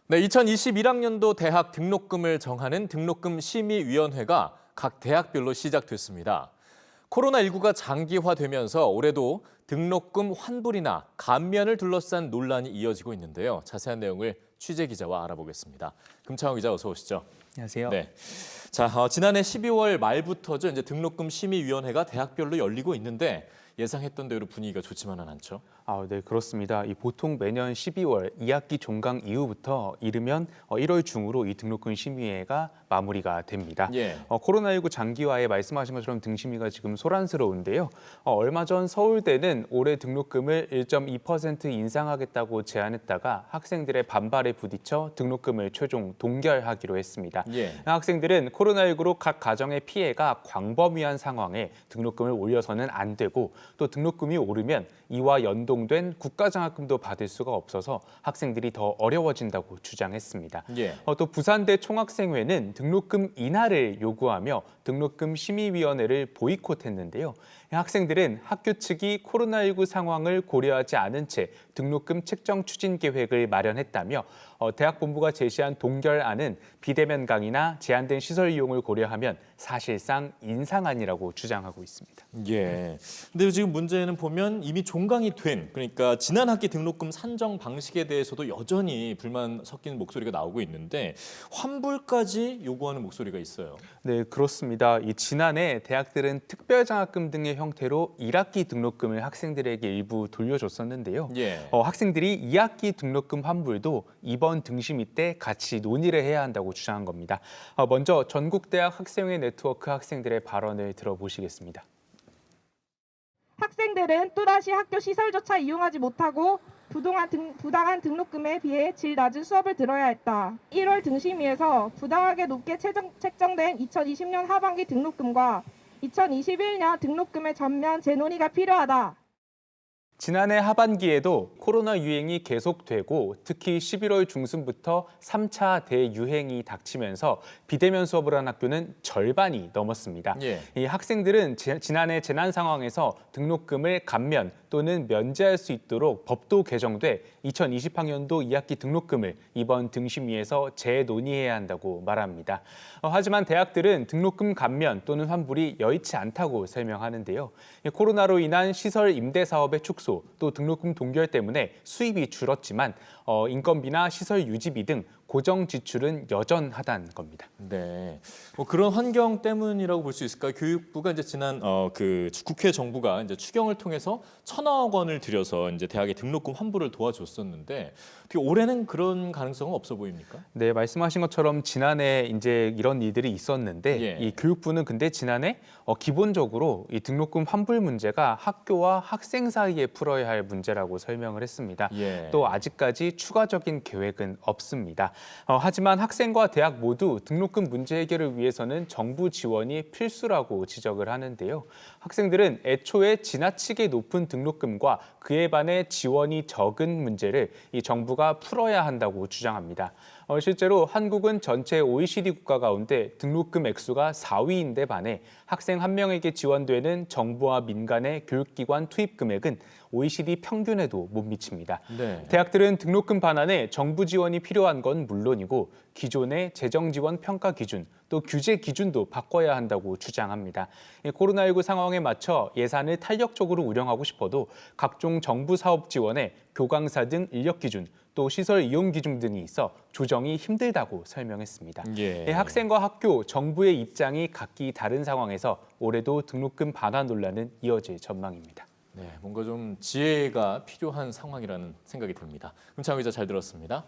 네, 2021학년도 대학 등록금을 정하는 등록금 심의위원회가 각 대학별로 시작됐습니다. 코로나19가 장기화되면서 올해도 등록금 환불이나 감면을 둘러싼 논란이 이어지고 있는데요. 자세한 내용을 취재 기자와 알아보겠습니다. 금창호 기자 어서 오시죠. 안녕하세요. 네. 자, 지난해 12월 말부터죠. 이제 등록금 심의위원회가 대학별로 열리고 있는데 예상했던 대로 분위기가 좋지만은 않죠. 네, 그렇습니다. 보통 매년 12월 2학기 종강 이후부터 이르면 1월 중으로 이 등록금 심의회가 마무리가 됩니다. 예. 코로나19 장기화에 말씀하신 것처럼 등심의가 지금 소란스러운데요. 얼마 전 서울대는 올해 등록금을 1.2% 인상하겠다고 제안했다가 학생들의 반발에 부딪혀 등록금을 최종 동결하기로 했습니다. 예. 학생들은 코로나19로 각 가정의 피해가 광범위한 상황에 등록금을 올려서는 안 되고 또 등록금이 오르면 이와 연동된 국가장학금도 받을 수가 없어서 학생들이 더 어려워진다고 주장했습니다. 예. 또 부산대 총학생회는 등록금 인하를 요구하며 등록금 심의위원회를 보이콧했는데요. 학생들은 학교 측이 코로나19 상황을 고려하지 않은 채 등록금 책정 추진 계획을 마련했다며 대학 본부가 제시한 동결안은 비대면 강의나 제한된 시설 이용을 고려하면 사실상 인상안이라고 주장하고 있습니다. 예. 근데 지금 문제는 보면 이미 종강이 된, 그러니까 지난 학기 등록금 산정 방식에 대해서도 여전히 불만 섞이는 목소리가 나오고 있는데 환불까지 요구하는 목소리가 있어요. 네, 그렇습니다. 지난해 대학들은 특별장학금 등의 형태로 1학기 등록금을 학생들에게 일부 돌려줬었는데요. 예. 학생들이 2학기 등록금 환불도 이번 등심위 때 같이 논의를 해야 한다고 주장한 겁니다. 먼저 전국대학 학생회 네트워크 학생들의 발언을 들어보시겠습니다. 학생들은 또다시 학교 시설조차 이용하지 못하고 부당한 등록금에 비해 질 낮은 수업을 들어야 했다. 1월 등심위에서 부당하게 높게 책정된 2020년 하반기 등록금과 2021년 등록금의 전면 재논의가 필요하다. 지난해 하반기에도 코로나 유행이 계속되고 특히 11월 중순부터 3차 대유행이 닥치면서 비대면 수업을 한 학교는 절반이 넘었습니다. 예. 이 학생들은 지난해 재난 상황에서 등록금을 감면 또는 면제할 수 있도록 법도 개정돼 2020학년도 2학기 등록금을 이번 등심위에서 재논의해야 한다고 말합니다. 하지만 대학들은 등록금 감면 또는 환불이 여의치 않다고 설명하는데요. 코로나로 인한 시설 임대 사업의 축소, 또 등록금 동결 때문에 수입이 줄었지만 인건비나 시설 유지비 등 고정 지출은 여전하다는 겁니다. 네, 그런 환경 때문이라고 볼 수 있을까요? 교육부가 이제 지난 국회 정부가 이제 추경을 통해서 1,000억 원을 들여서 이제 대학의 등록금 환불을 도와줬었는데 어떻게 올해는 그런 가능성은 없어 보입니까? 네, 말씀하신 것처럼 지난해 이제 이런 일들이 있었는데 예. 이 교육부는 근데 지난해 기본적으로 이 등록금 환불 문제가 학교와 학생 사이에 풀어야 할 문제라고 설명을 했습니다. 예. 또 아직까지 추가적인 계획은 없습니다. 하지만 학생과 대학 모두 등록금 문제 해결을 위해서는 정부 지원이 필수라고 지적을 하는데요. 학생들은 애초에 지나치게 높은 등록금과 그에 반해 지원이 적은 문제를 이 정부가 풀어야 한다고 주장합니다. 실제로 한국은 전체 OECD 국가 가운데 등록금 액수가 4위인데 반해 학생 한 명에게 지원되는 정부와 민간의 교육기관 투입 금액은 OECD 평균에도 못 미칩니다. 네. 대학들은 등록금 반환에 정부 지원이 필요한 건 물론이고 기존의 재정 지원 평가 기준 또 규제 기준도 바꿔야 한다고 주장합니다. 코로나19 상황에 맞춰 예산을 탄력적으로 운영하고 싶어도 각종 정부 사업 지원에 교강사 등 인력 기준 또 시설 이용 기준 등이 있어 조정이 힘들다고 설명했습니다. 예. 학생과 학교, 정부의 입장이 각기 다른 상황에서 올해도 등록금 반환 논란은 이어질 전망입니다. 네, 뭔가 좀 지혜가 필요한 상황이라는 생각이 듭니다. 금창호 기자 잘 들었습니다.